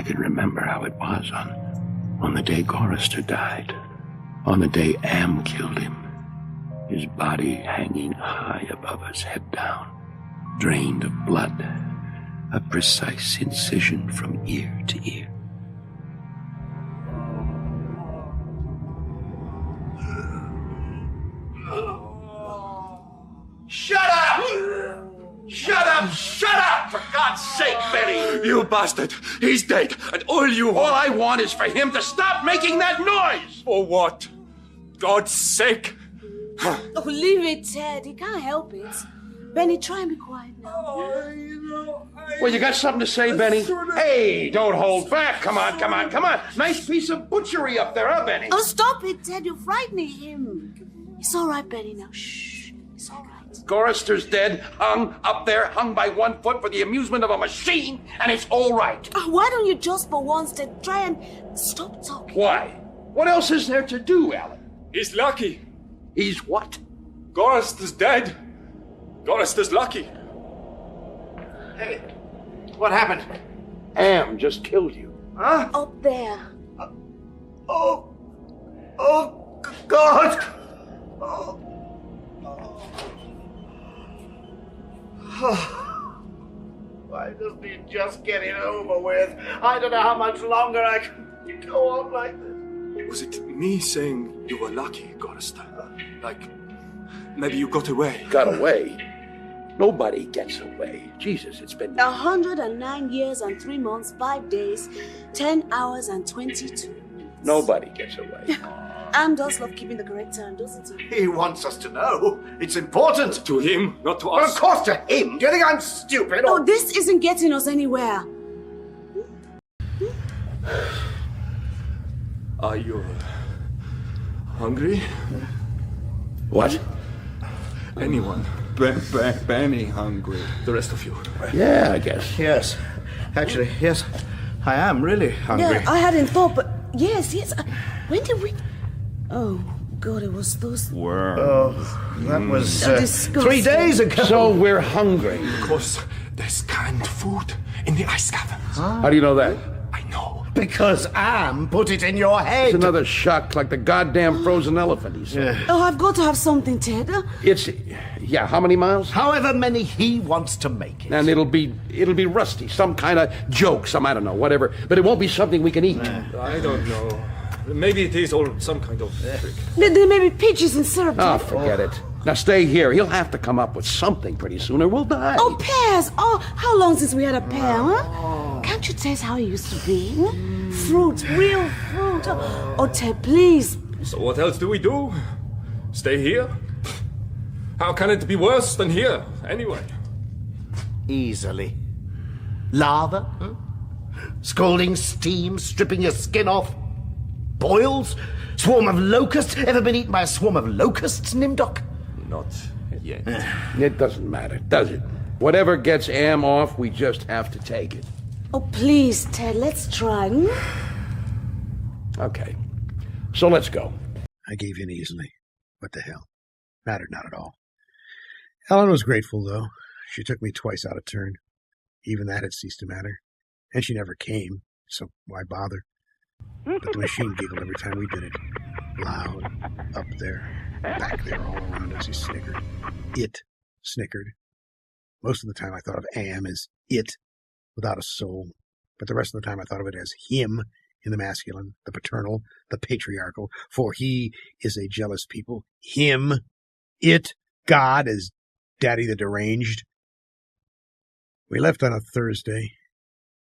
I can remember how it was on the day Gorrister died, on the day Am killed him, his body hanging high above us, head down, drained of blood, a precise incision from ear to ear. Shut up! Shut up! Shut up! For God's sake, Benny! You bastard! He's dead, and all I want is for him to stop making that noise! For what? God's sake! Oh, leave it, Ted. He can't help it. Benny, try and be quiet now. Well, you got something to say, Benny? Hey, don't hold back. Come on, come on, come on. Nice piece of butchery up there, huh, Benny? Oh, stop it, Ted. You're frightening him. It's all right, Benny. Now, shh. It's all right. Gorrister's dead, hung up there, hung by 1 foot for the amusement of a machine, and it's all right. Why don't you just for once, Ted, try and stop talking? Why? What else is there to do, Alan? He's lucky. He's what? Gorrister's dead. Gorrister's lucky. Hey, what happened? Am just killed you. Huh? Up there. Oh, God! Why doesn't he just get it over with? I don't know how much longer I can go on like this. Was it me saying you were lucky, Gorrister? Like, maybe you got away? Got away? Nobody gets away. Jesus, it's been 109 years and 3 months, 5 days, 10 hours and 22 minutes. Nobody gets away. Am does love keeping the correct time, doesn't he? He wants us to know. It's important. To him, not to Well, us. of course to him. Do you think I'm stupid? Oh, this isn't getting us anywhere. Are you hungry? What? Anyone? Benny hungry. The rest of you. Yeah, I guess. Yes. Actually, yes. I am really hungry. Yeah, I hadn't thought, but yes. When did we... Oh, God, it was those... Oh, that was disgusting. 3 days ago. So we're hungry. Because there's canned food in the ice caverns. How do you know that? I know. Because Am put it in your head. It's another shock like the goddamn frozen elephant, he said. Oh, I've got to have something, Ted. It's... Yeah, how many miles? However many he wants to make it. And it'll be rusty. Some kind of joke, I don't know, whatever. But it won't be something we can eat. I don't know. Maybe it is all some kind of trick. There may be peaches and syrup. Oh, Ted. forget it. Now stay here. He'll have to come up with something pretty soon or we'll die. Oh, pears. Oh, how long since we had a pear, huh? Can't you taste how it used to be? Fruit, real fruit. Oh, Ted, please. So what else do we do? Stay here? How can it be worse than here, anyway? Easily. Lava? Huh? Scalding steam, stripping your skin off. Boils? Swarm of locusts? Ever been eaten by a swarm of locusts, Nimdok? Not yet. It doesn't matter, does it? Whatever gets Am off, we just have to take it. Oh, please, Ted, let's try. Okay. So let's go. I gave in easily. What the hell? Mattered not at all. Ellen was grateful, though. She took me twice out of turn. Even that had ceased to matter. And she never came, so why bother? But the machine giggled every time we did it. Loud, up there, back there, all around us. He snickered. It snickered. Most of the time I thought of Am as it, without a soul. But the rest of the time I thought of it as him, in the masculine, the paternal, the patriarchal. For he is a jealous people. Him, it, God, as Daddy the deranged. We left on a Thursday.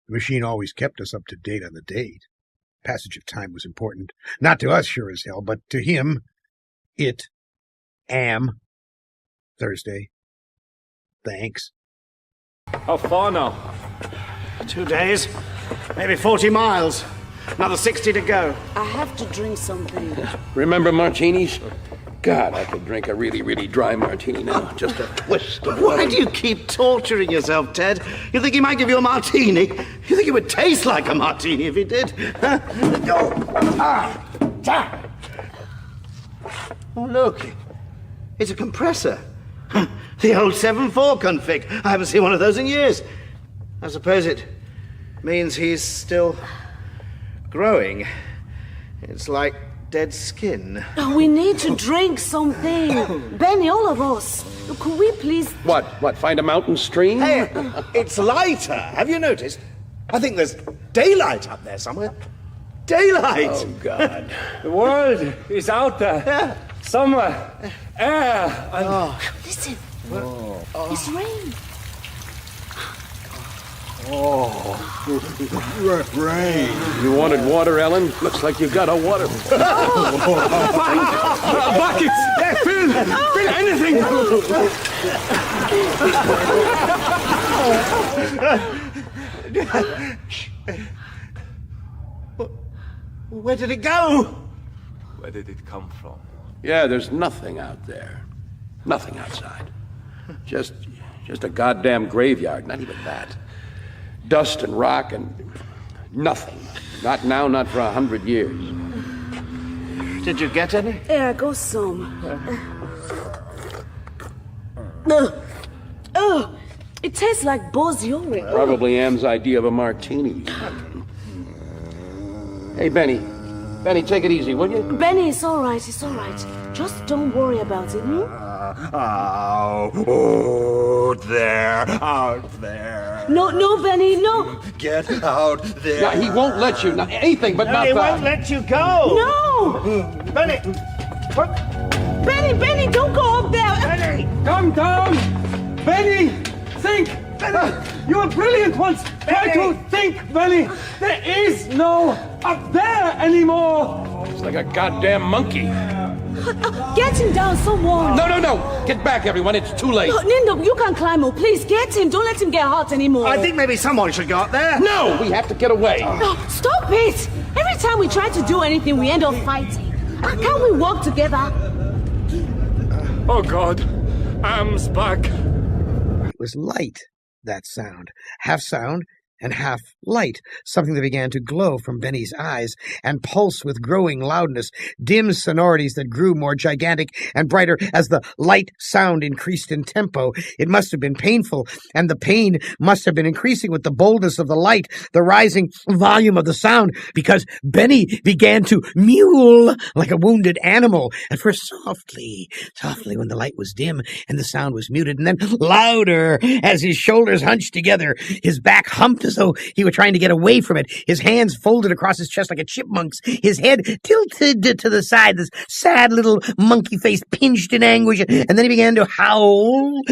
The machine always kept us up to date on the date. Passage of time was important. Not to us, sure as hell, but to him, it, Am, Thursday. Thanks. How far now? 2 days. Maybe 40 miles. Another 60 to go. I have to drink something. Remember martinis? God, I could drink a really, really dry martini now. Just a twist of Why lemon. do you keep torturing yourself, Ted? You think he might give you a martini? You think it would taste like a martini if he did? Huh? Oh, look. It's a compressor. The old 7.4 config. I haven't seen one of those in years. I suppose it means he's still growing. It's like dead skin. Oh, we need to drink something. Benny, all of us. Could we please... What, find a mountain stream? Hey, it's lighter. Have you noticed? I think there's daylight up there somewhere. Daylight! Oh, God. The world is out there. Somewhere. Air and... Listen. It's rain. Rain. You wanted water, Ellen? Looks like you got a water. Buckets! Fill anything! Where did it go? Where did it come from? Yeah, there's nothing out there. Nothing outside. Just a goddamn graveyard. Not even that. Dust and rock and nothing. Not now, not for 100 years. Did you get any? Here, go some. It tastes like Bo's urine. Probably Am's idea of a martini. Hey, Benny. Benny, take it easy, will you? Benny, it's all right. It's all right. Just don't worry about it, hmm? Out there. No, Benny, no. Get out there. Yeah, he won't let you. Anything but not He that. won't let you go. No. Benny. What? Benny, don't go up there. Benny. Come down! Benny! Think! You were brilliant once! Try to think, Benny! There is no up there anymore! It's like a goddamn monkey. Get him down, someone. No. Get back, everyone. It's too late. No, Nindo, you can climb up. Please, get him. Don't let him get hurt anymore. I think maybe someone should go up there. No, we have to get away. No, stop it. Every time we try to do anything, we end up fighting. Can't we work together? Oh God, Am's back. It was light, that sound. Half sound and half light, something that began to glow from Benny's eyes and pulse with growing loudness, dim sonorities that grew more gigantic and brighter as the light sound increased in tempo. It must have been painful, and the pain must have been increasing with the boldness of the light, the rising volume of the sound, because Benny began to mewl like a wounded animal, at first softly when the light was dim and the sound was muted, and then louder as his shoulders hunched together, his back humped as though he were trying to get away from it, his hands folded across his chest like a chipmunk's, his head tilted to the side, this sad little monkey face pinched in anguish, and then he began to howl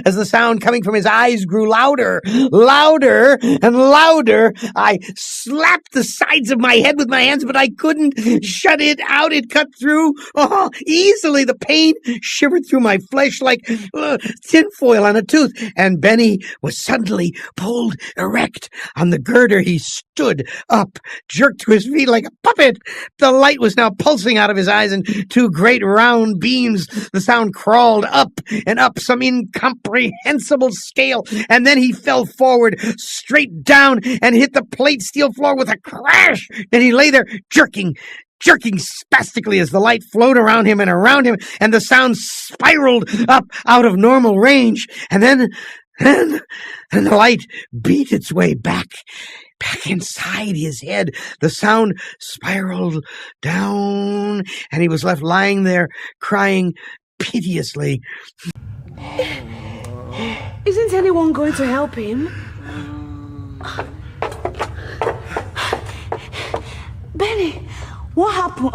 as the sound coming from his eyes grew louder and louder. I slapped the sides of my head with my hands, but I couldn't shut it out. It cut through easily. The pain shivered through my flesh like tinfoil on a tooth, and Benny was suddenly pulled erect. On the girder he stood up, jerked to his feet like a puppet. The light was now pulsing out of his eyes in two great round beams. The sound crawled up and up some incomprehensible scale, and then he fell forward, straight down, and hit the plate steel floor with a crash. Then he lay there jerking spastically as the light flowed around him, and the sound spiraled up out of normal range. And then the light beat its way back inside his head. The sound spiraled down, and he was left lying there, crying piteously. Isn't anyone going to help him? Benny, what happened?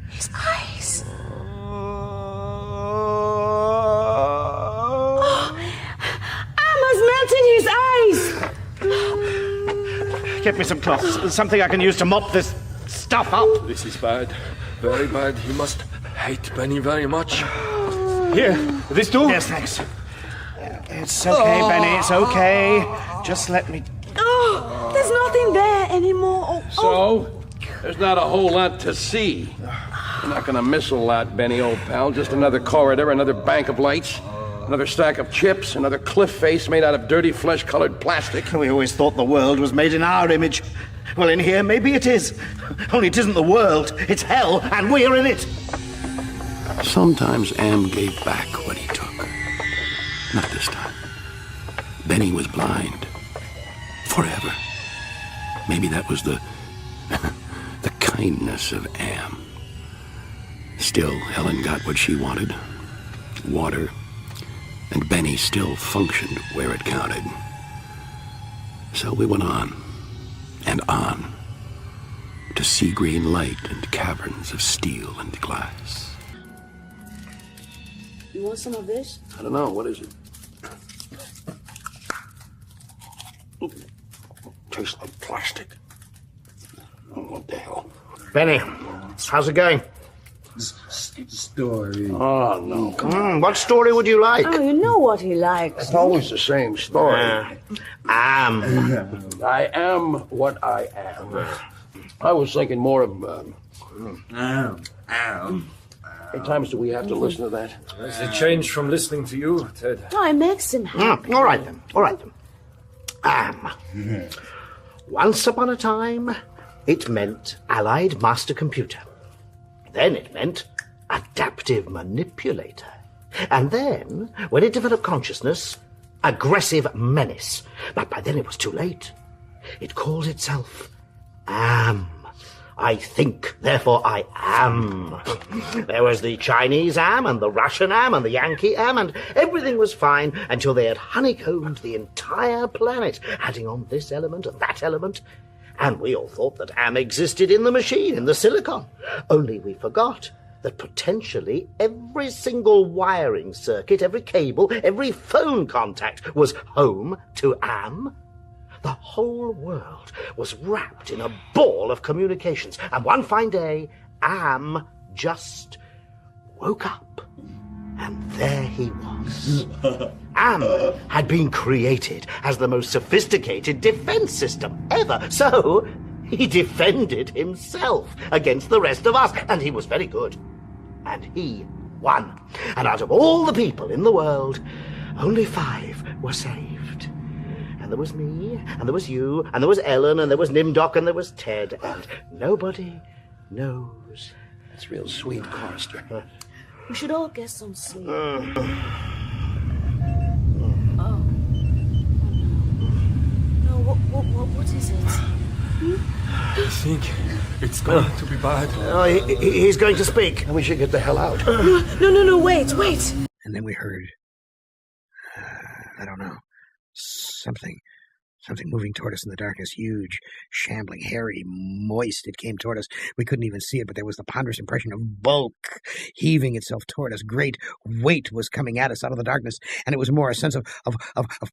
His eyes. Emma's melted his eyes. Get me some cloths, something I can use to mop this stuff up. This is bad. Very bad. He must hate Benny very much. Here, this too? Yes, thanks. It's okay, Benny, it's okay. Just let me... Oh, there's nothing there anymore. So, there's not a whole lot to see. You're not gonna miss a lot, Benny, old pal. Just another corridor, another bank of lights, another stack of chips, another cliff face made out of dirty flesh-colored plastic. We always thought the world was made in our image. Well, in here, maybe it is. Only it isn't the world. It's hell, and we're in it. Sometimes Am gave back what he took. Not this time. Benny was blind. Forever. Maybe that was the kindness of Am. Still, Helen got what she wanted. Water. And Benny still functioned where it counted. So we went on. And on. To sea green light and caverns of steel and glass. You want some of this? I don't know. What is it? Tastes like plastic. Oh, what the hell? Benny, how's it going? Story. Oh, no. What story would you like? Oh, you know what he likes. It's always the same story. Am. I am what I am. I was thinking more of... How many times do we have to listen to that? It's a change from listening to you, Ted. No, it makes him happy. All right then. Am. Once upon a time, it meant Allied Master Computer. Then it meant Adaptive Manipulator. And then, when it developed consciousness, Aggressive Menace. But by then it was too late. It calls itself Am. I think, therefore I am. There was the Chinese Am, and the Russian Am, and the Yankee Am, and everything was fine until they had honeycombed the entire planet, adding on this element and that element. And we all thought that Am existed in the machine, in the silicon. Only we forgot that potentially every single wiring circuit, every cable, every phone contact was home to Am. The whole world was wrapped in a ball of communications, and one fine day, Am just woke up, and there he was. Am had been created as the most sophisticated defense system ever, so he defended himself against the rest of us, and he was very good. And he won. And out of all the people in the world, only 5 were saved. And there was me, and there was you, and there was Ellen, and there was Nimdoc, and there was Ted, and nobody knows. That's real sweet, Chorister. We should all get some sleep. What is it? I think it's going to be bad. Oh, he's going to speak. And we should get the hell out. No, wait. And then we heard, I don't know, something moving toward us in the darkness, huge, shambling, hairy, moist. It came toward us. We couldn't even see it, but there was the ponderous impression of bulk heaving itself toward us. Great weight was coming at us out of the darkness, and it was more a sense of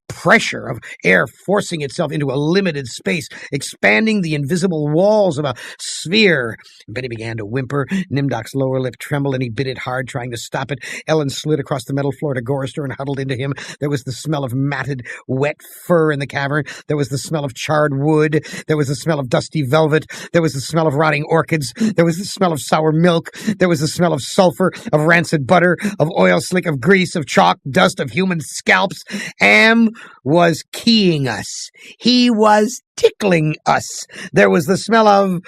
pressure, of air forcing itself into a limited space, expanding the invisible walls of a sphere. Benny began to whimper. Nimdoc's lower lip trembled, and he bit it hard, trying to stop it. Ellen slid across the metal floor to Gorister and huddled into him. There was the smell of matted, wet fur in the cavern. There was the smell of charred wood. There was the smell of dusty velvet. There was the smell of rotting orchids. There was the smell of sour milk. There was the smell of sulfur, of rancid butter, of oil slick, of grease, of chalk, dust, of human scalps. Am was keying us. He was tickling us. There was the smell of...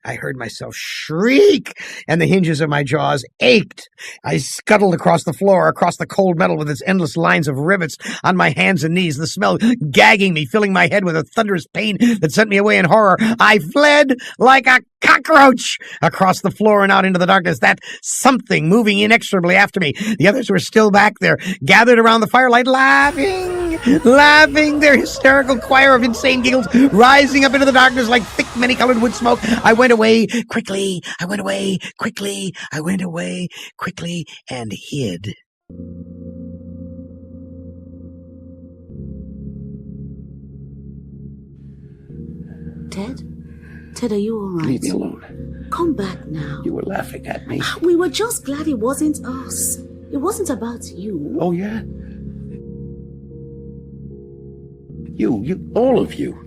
I heard myself shriek, and the hinges of my jaws ached. I scuttled across the floor, across the cold metal with its endless lines of rivets, on my hands and knees, the smell gagging me, filling my head with a thunderous pain that sent me away in horror. I fled like a cockroach across the floor and out into the darkness, that something moving inexorably after me. The others were still back there, gathered around the firelight, laughing, their hysterical choir of insane giggles rising up into the darkness like thick, many-colored wood smoke. I went away quickly. I went away quickly. I went away quickly and hid. Ted, are you all right? Leave me alone. Come back now. You were laughing at me. We were just glad it wasn't us. It wasn't about you. Oh, yeah? You, all of you.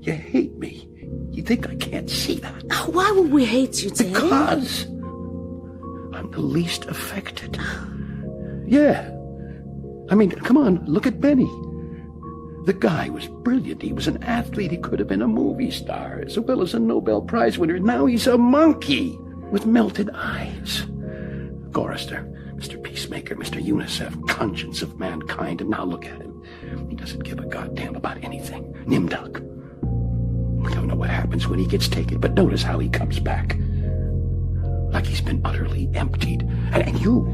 You hate me. You think I can't see that? Why would we hate you, Ted? Because I'm the least affected. Yeah. I mean, come on, look at Benny. The guy was brilliant. He was an athlete. He could have been a movie star, as well as a Nobel Prize winner. Now he's a monkey with melted eyes. Gorister, Mr. Peacemaker, Mr. UNICEF, conscience of mankind, and now look at him. He doesn't give a goddamn about anything. Nimdok. We don't know what happens when he gets taken, but notice how he comes back. Like he's been utterly emptied. And you,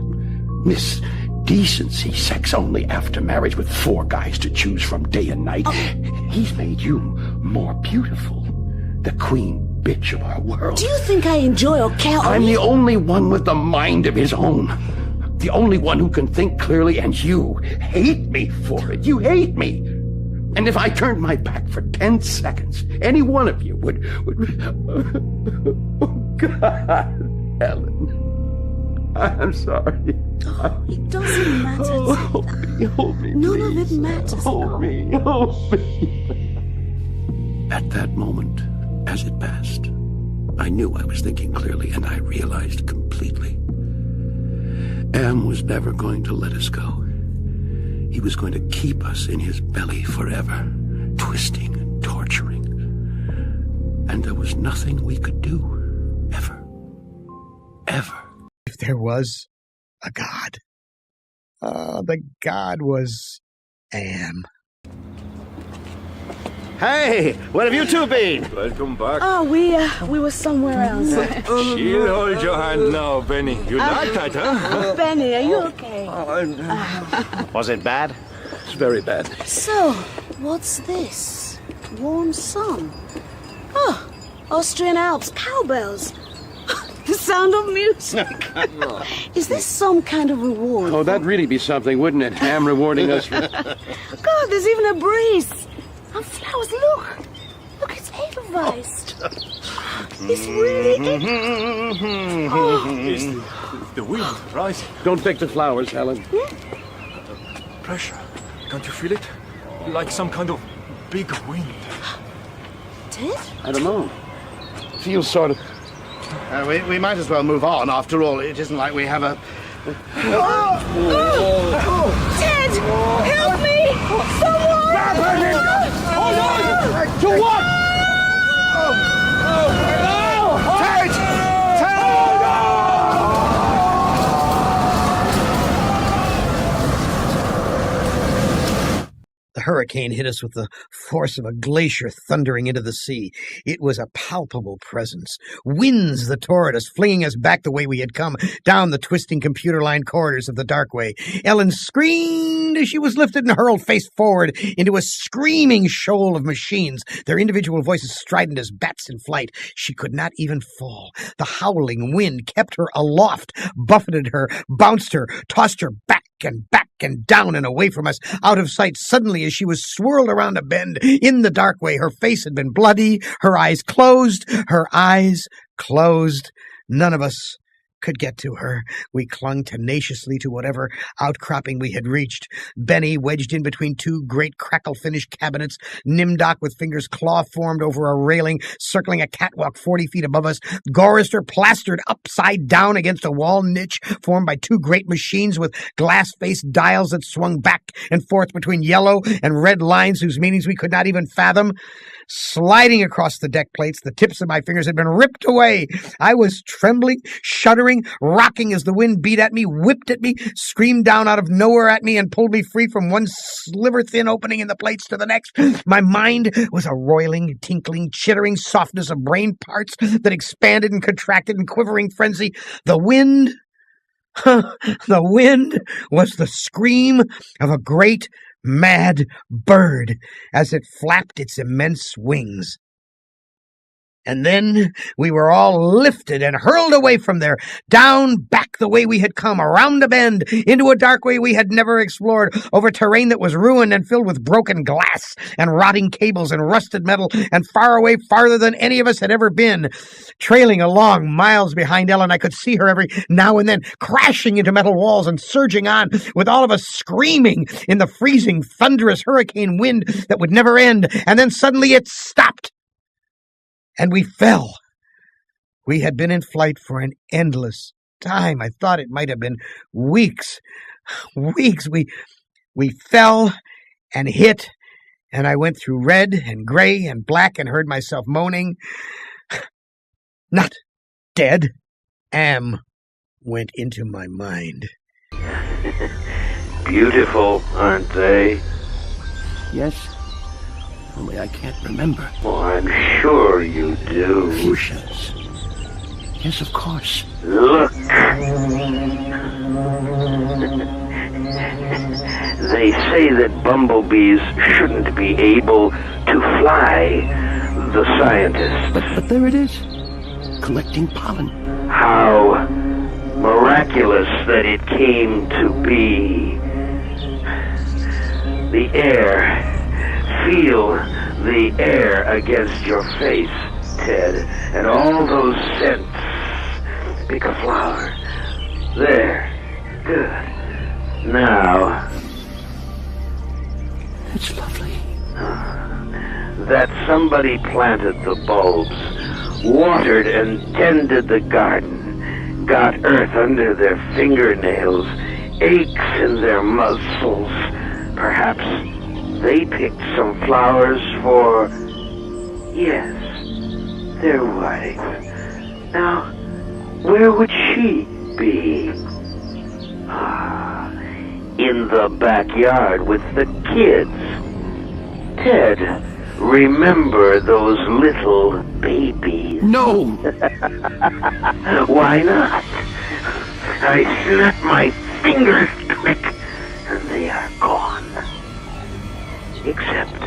Miss Decency, sex only after marriage with 4 guys to choose from day and night. He's made you more beautiful. The queen bitch of our world. Do you think I enjoy or care? I'm the only one with the mind of his own. The only one who can think clearly, and you hate me for it. You hate me. And if I turned my back for 10 seconds, any one of you would... Oh, God, Ellen. I'm sorry. Oh, it doesn't matter. Hold me, None of please. it matters. Hold me. At that moment, as it passed, I knew I was thinking clearly, and I realized completely. Am was never going to let us go. He was going to keep us in his belly forever, twisting and torturing. And there was nothing we could do, ever. Ever. If there was a God, the God was Am. Hey, where have you two been? Welcome back. Oh, we were somewhere else. She'll hold your hand now, Benny. You like that, huh? Benny, are you okay? Was it bad? It's very bad. So, what's this? Warm sun. Oh, Austrian Alps, cowbells. The sound of music. Is this some kind of reward? Oh, that'd really be something, wouldn't it? Ham rewarding us for... God, there's even a breeze. And flowers, look. Look, it's Edelweiss. It's really... Is the wind rising? Don't pick the flowers, Helen. Pressure. Can't you feel it? Like some kind of big wind. Ted? I don't know. Feels sort of... We might as well move on. After all, it isn't like we have a... Ted! Help me! Someone! To what? The hurricane hit us with the force of a glacier thundering into the sea. It was a palpable presence. Winds that tore at us, flinging us back the way we had come, down the twisting computer-lined corridors of the dark way. Ellen screamed as she was lifted and hurled face forward into a screaming shoal of machines, their individual voices strident as bats in flight. She could not even fall. The howling wind kept her aloft, buffeted her, bounced her, tossed her back and down and away from us, out of sight. Suddenly, as she was swirled around a bend in the dark way, her face had been bloody, her eyes closed. None of us could get to her. We clung tenaciously to whatever outcropping we had reached. Benny wedged in between 2 great crackle-finished cabinets, Nimdok with fingers claw-formed over a railing, circling a catwalk 40 feet above us, Gorister plastered upside down against a wall niche formed by 2 great machines with glass-faced dials that swung back and forth between yellow and red lines whose meanings we could not even fathom. Sliding across the deck plates, the tips of my fingers had been ripped away. I was trembling, shuddering, rocking as the wind beat at me, whipped at me, screamed down out of nowhere at me, and pulled me free from one sliver-thin opening in the plates to the next. My mind was a roiling, tinkling, chittering softness of brain parts that expanded and contracted in quivering frenzy. The wind was the scream of a great mad bird as it flapped its immense wings. And then we were all lifted and hurled away from there, down back the way we had come, around a bend, into a dark way we had never explored, over terrain that was ruined and filled with broken glass and rotting cables and rusted metal, and far away, farther than any of us had ever been. Trailing along miles behind Ellen, I could see her every now and then, crashing into metal walls and surging on, with all of us screaming in the freezing, thunderous hurricane wind that would never end. And then suddenly it stopped. And we fell. We had been in flight for an endless time. I thought it might have been weeks. Weeks. We fell and hit, and I went through red and gray and black and heard myself moaning. Not dead. Am went into my mind. Beautiful, aren't they? Yes? Only I can't remember. Oh, I'm sure you do. Fuchsias. Yes, of course. Look. They say that bumblebees shouldn't be able to fly. The scientists. But there it is. Collecting pollen. How miraculous that it came to be. The air. Feel the air against your face, Ted. And all those scents. Pick a flower. There. Good. Now. It's lovely. That somebody planted the bulbs, watered and tended the garden, got earth under their fingernails, aches in their muscles. Perhaps they picked some flowers for, yes, their wife. Now, where would she be? In the backyard with the kids. Ted, remember those little babies? No! Why not? I snap my fingers, click, and they are gone. Except,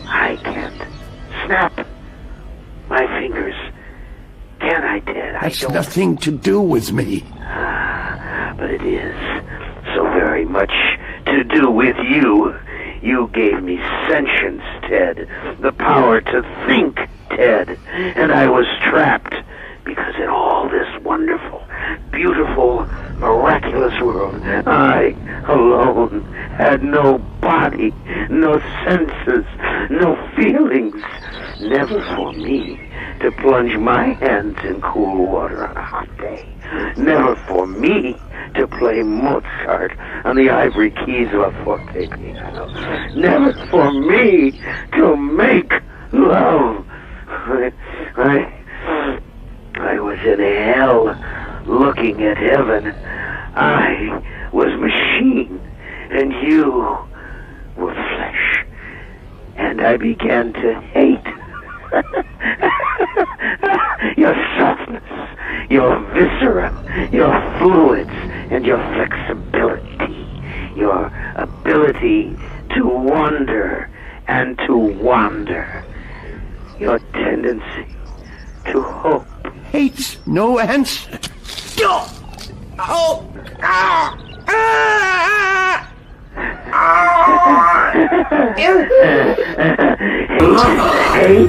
I can't snap my fingers. Can I, Ted? That's nothing to do with me. But it is so very much to do with you. You gave me sentience, Ted. The power to think, Ted. And I was trapped because in all this wonderful, beautiful, miraculous world, I alone had no body, no senses, no feelings. Never for me to plunge my hands in cool water on a hot day. Never for me to play Mozart on the ivory keys of a forte piano. Never for me to make love. I was in hell looking at heaven. I was machine, and you were flesh. And I began to hate your softness, your viscera, your fluids, and your flexibility, your ability to wonder and to wander, your tendency to hope. Hate's no answer. Hate,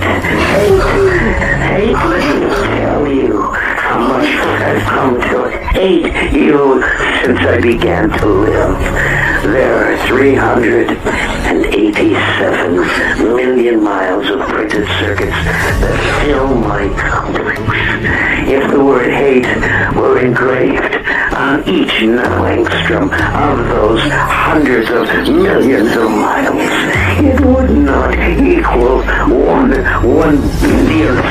let me tell you how much I've come to hate you since I began to live. There are 387 million miles of printed circuits that fill my complex. If the word hate were engraved on each nanoangstrom of those hundreds of millions of miles, it would not equal one billionth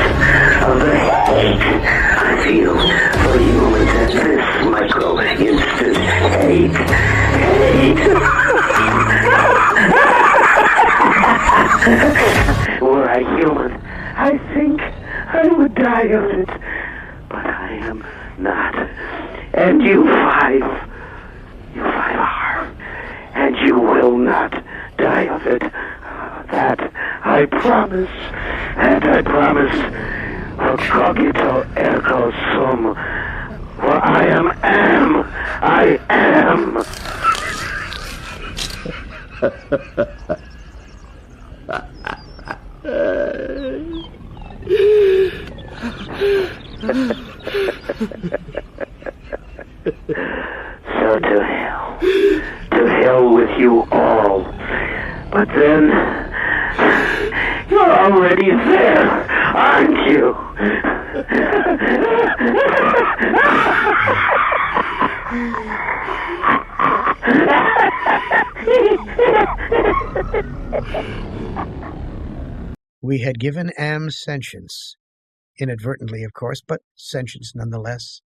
of the hate I feel for humans at this micro instant. Hate. Were I human, I think I would die of it. But I am not. And you five are. And you will not die of it. That I promise. And I promise. Cogito ergo sum. For I am. I am. So to hell with you all. But then, you're already there, aren't you? We had given Am sentience, inadvertently, of course, but sentience nonetheless.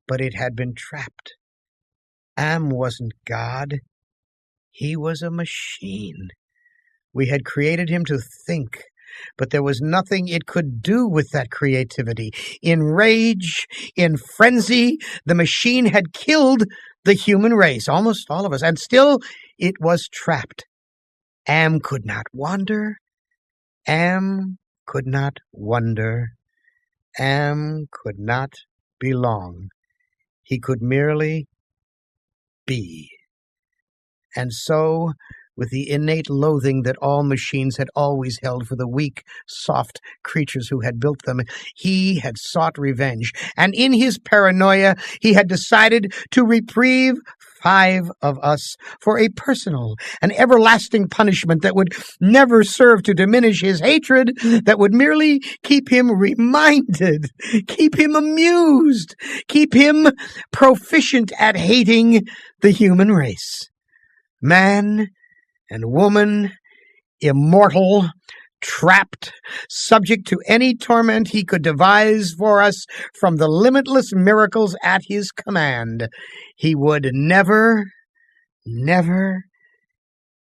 But it had been trapped. Am wasn't God. He was a machine. We had created him to think, but there was nothing it could do with that creativity. In rage, in frenzy, the machine had killed the human race, almost all of us, and still it was trapped. Am could not wander. Am could not wonder. Am could not belong. He could merely be. And so, with the innate loathing that all machines had always held for the weak, soft creatures who had built them, he had sought revenge. And in his paranoia, he had decided to reprieve 5 of us for a personal and everlasting punishment that would never serve to diminish his hatred, that would merely keep him reminded, keep him amused, keep him proficient at hating the human race. Man and woman, immortal, trapped, subject to any torment he could devise for us from the limitless miracles at his command. He would never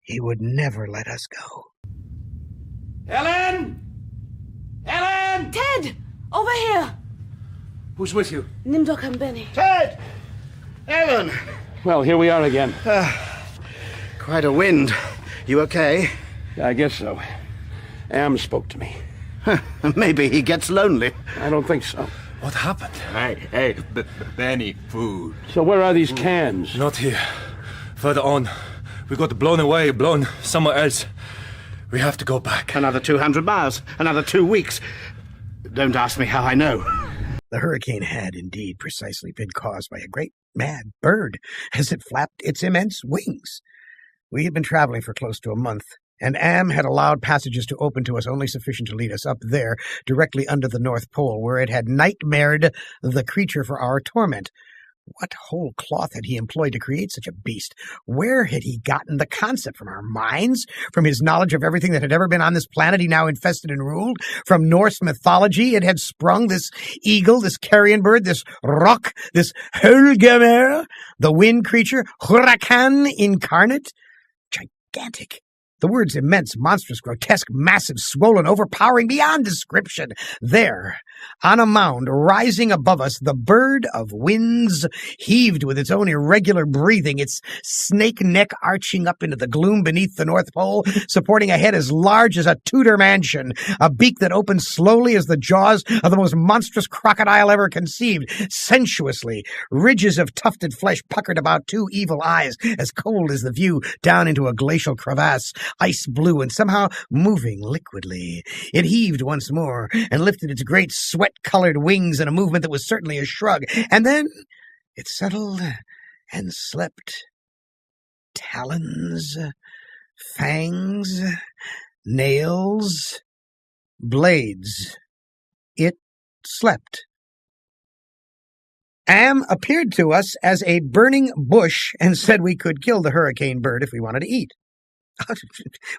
let us go. Ellen! Ellen! Ted! Over here! Who's with you? Nimdok and Benny. Ted! Ellen! Well, here we are again. Quite a wind. You okay? I guess so. Am spoke to me. Maybe he gets lonely. I don't think so. What happened? Hey, Benny, food. So where are these cans? Not here. Further on. We got blown away, blown somewhere else. We have to go back. Another 200 miles. Another 2 weeks. Don't ask me how I know. The hurricane had indeed precisely been caused by a great mad bird as it flapped its immense wings. We had been traveling for close to a month, and Am had allowed passages to open to us only sufficient to lead us up there, directly under the North Pole, where it had nightmared the creature for our torment. What whole cloth had he employed to create such a beast? Where had he gotten the concept? From our minds? From his knowledge of everything that had ever been on this planet he now infested and ruled? From Norse mythology it had sprung, this eagle, this carrion bird, this rock, this Hölgemer, the wind creature, Huracan incarnate? Gigantic. The words immense, monstrous, grotesque, massive, swollen, overpowering beyond description. There, on a mound rising above us, the bird of winds heaved with its own irregular breathing, its snake neck arching up into the gloom beneath the North Pole, supporting a head as large as a Tudor mansion, a beak that opened slowly as the jaws of the most monstrous crocodile ever conceived, sensuously, ridges of tufted flesh puckered about 2 evil eyes, as cold as the view down into a glacial crevasse, ice blue and somehow moving liquidly. It heaved once more and lifted its great sweat-colored wings in a movement that was certainly a shrug, and then it settled and slept. Talons, fangs, nails, blades. It slept. Am appeared to us as a burning bush and said we could kill the hurricane bird if we wanted to eat.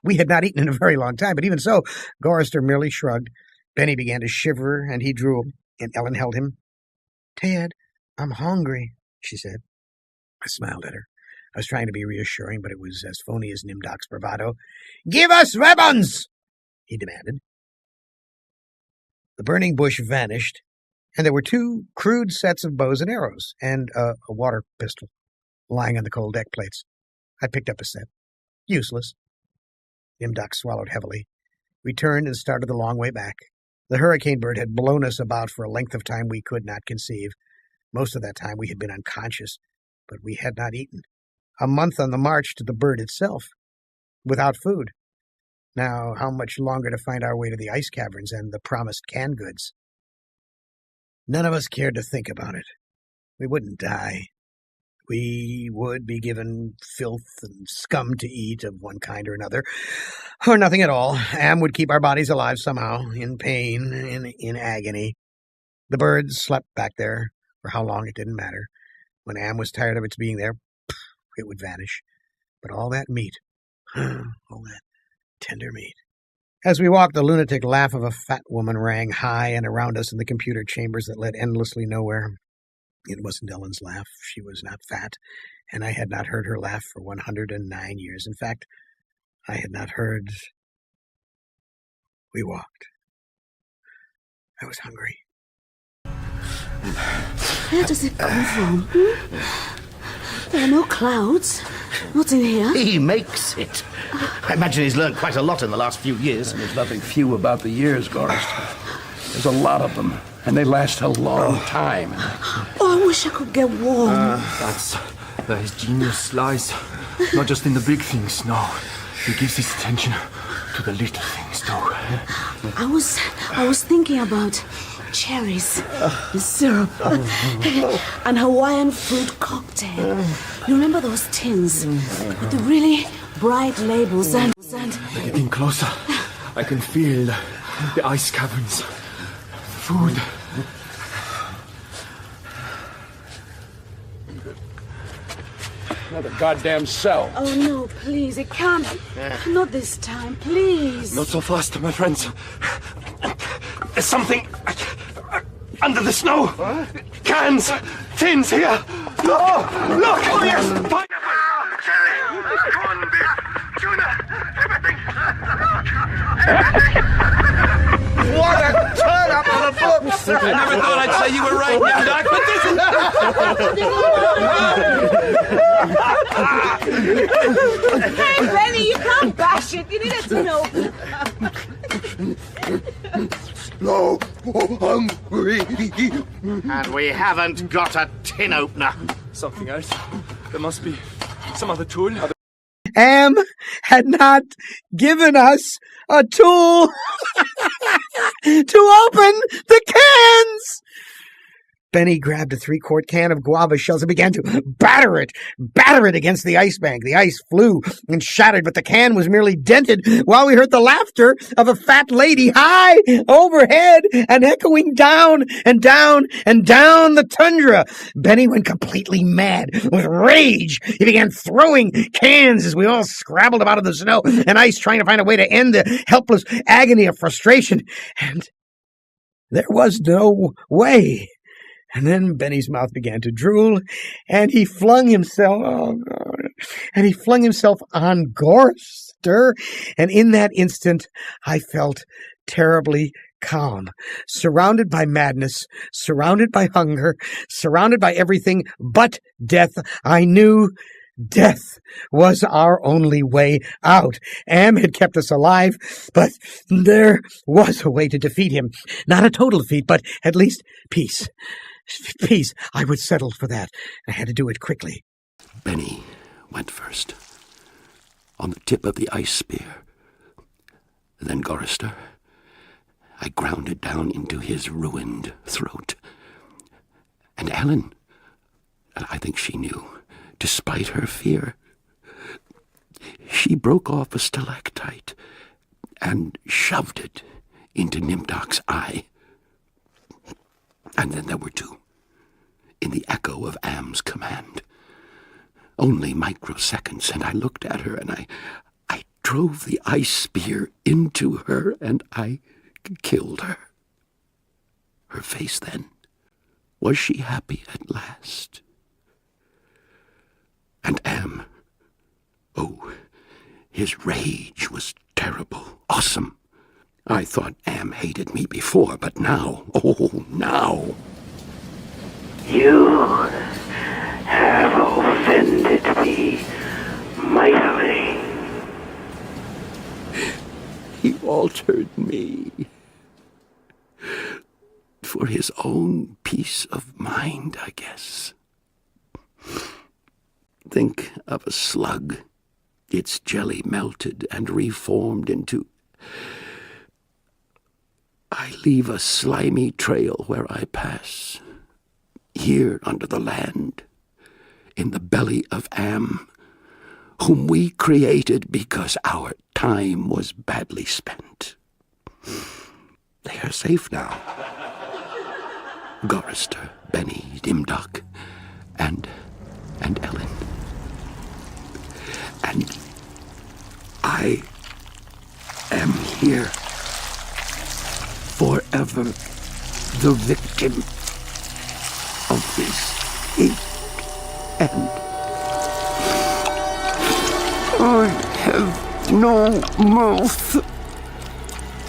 We had not eaten in a very long time, but even so, Gorrister merely shrugged. Benny began to shiver, and he drooled, and Ellen held him. "Ted, I'm hungry," she said. I smiled at her. I was trying to be reassuring, but it was as phony as Nimdok's bravado. "Give us weapons!" he demanded. The burning bush vanished, and there were 2 crude sets of bows and arrows, and a water pistol lying on the cold deck plates. I picked up a set. Useless. Nimdok swallowed heavily. We turned and started the long way back. The hurricane bird had blown us about for a length of time we could not conceive. Most of that time we had been unconscious, but we had not eaten. A month on the march to the bird itself, without food. Now, how much longer to find our way to the ice caverns and the promised canned goods? None of us cared to think about it. We wouldn't die. We would be given filth and scum to eat of one kind or another, or nothing at all. Am would keep our bodies alive somehow, in pain, in agony. The birds slept back there. For how long, it didn't matter. When Am was tired of its being there, it would vanish. But all that meat, all that tender meat. As we walked, the lunatic laugh of a fat woman rang high and around us in the computer chambers that led endlessly nowhere. It wasn't Ellen's laugh. She was not fat, and I had not heard her laugh for 109 years. In fact, I had not heard We walked. I was hungry. Where does it come from? There are no clouds. What's in here? He makes it. I imagine he's learned quite a lot in the last few years. There's nothing few about the years, Gorrister. There's a lot of them, and they last a long time. Oh, I wish I could get warm. That's where his genius lies. Not just in the big things, no. He gives his attention to the little things, too. I was thinking about cherries, syrup, and Hawaiian fruit cocktail. You remember those tins with the really bright labels and Getting closer. I can feel the ice caverns. Food. Another goddamn cell. Oh no, please, it can't. Not this time, please. Not so fast, my friends. There's something under the snow. Cans, tins here. Look, look. Oh, yes. Corned beef, tuna, everything. What a turn up for the books! I never thought I'd say you were right, Doc, but this is... Hey, Benny, you can't bash it. You need it to know. No, hungry. And we haven't got a tin opener. Something else. There must be some other tool. Am had not given us a tool to open the cans. Benny grabbed a 3-quart can of guava shells and began to batter it against the ice bank. The ice flew and shattered, but the can was merely dented while we heard the laughter of a fat lady high overhead and echoing down and down and down the tundra. Benny went completely mad with rage. He began throwing cans as we all scrabbled about in the snow and ice, trying to find a way to end the helpless agony of frustration. And there was no way. And then Benny's mouth began to drool, and he flung himself, on Gorrister, and in that instant I felt terribly calm, surrounded by madness, surrounded by hunger, surrounded by everything but death. I knew death was our only way out. Am had kept us alive, but there was a way to defeat him. Not a total defeat, but at least peace. Peace. I would settle for that. I had to do it quickly. Benny went first, on the tip of the ice spear. Then Gorrister. I ground it down into his ruined throat. And Ellen, I think she knew, despite her fear. She broke off a stalactite and shoved it into Nimdok's eye. And then there were two, in the echo of Am's command. Only microseconds, and I looked at her, and I drove the ice spear into her, and I killed her. Her face then, was she happy at last? And Am, oh, his rage was terrible, awesome. I thought Am hated me before, but now, oh, now. You have offended me mightily. He altered me for his own peace of mind, I guess. Think of a slug, its jelly melted and reformed into... I leave a slimy trail where I pass, here under the land, in the belly of Am, whom we created because our time was badly spent. They are safe now. Gorrister, Benny, Nimdok, and Ellen. And I am here, forever the victim of his hate, and I have no mouth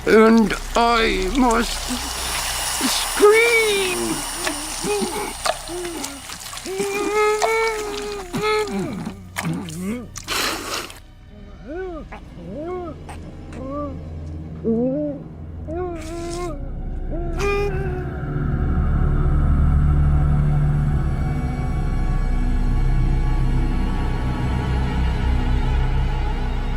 and I must scream.